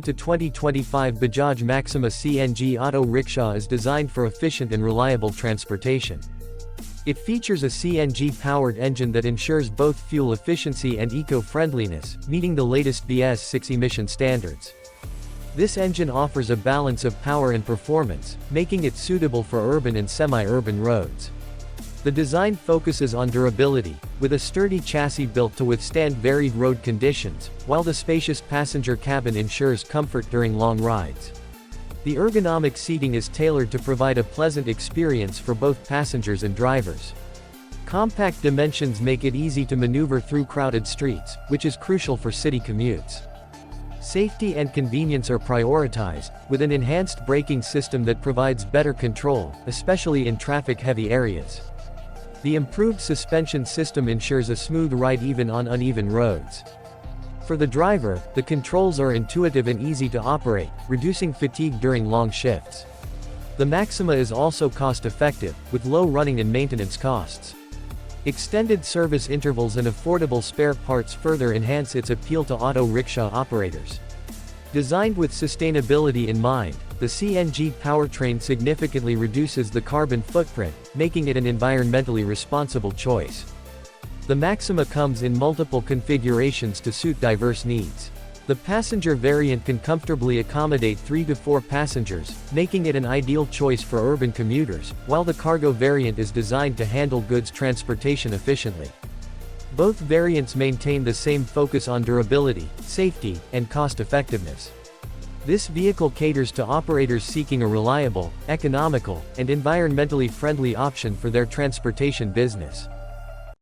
to 2025 Bajaj Maxima CNG auto rickshaw is designed for efficient and reliable transportation. It features a CNG-powered engine that ensures both fuel efficiency and eco-friendliness, meeting the latest BS6 emission standards. This engine offers a balance of power and performance, making it suitable for urban and semi-urban roads. The design focuses on durability, with a sturdy chassis built to withstand varied road conditions, while the spacious passenger cabin ensures comfort during long rides. The ergonomic seating is tailored to provide a pleasant experience for both passengers and drivers. Compact dimensions make it easy to maneuver through crowded streets, which is crucial for city commutes. Safety and convenience are prioritized, with an enhanced braking system that provides better control, especially in traffic-heavy areas. The improved suspension system ensures a smooth ride even on uneven roads. For the driver, the controls are intuitive and easy to operate, reducing fatigue during long shifts. The Maxima is also cost-effective, with low running and maintenance costs. Extended service intervals and affordable spare parts further enhance its appeal to auto rickshaw operators. Designed with sustainability in mind, the CNG powertrain significantly reduces the carbon footprint, making it an environmentally responsible choice. The Maxima comes in multiple configurations to suit diverse needs. The passenger variant can comfortably accommodate 3 to 4 passengers, making it an ideal choice for urban commuters, while the cargo variant is designed to handle goods transportation efficiently. Both variants maintain the same focus on durability, safety, and cost-effectiveness. This vehicle caters to operators seeking a reliable, economical, and environmentally friendly option for their transportation business.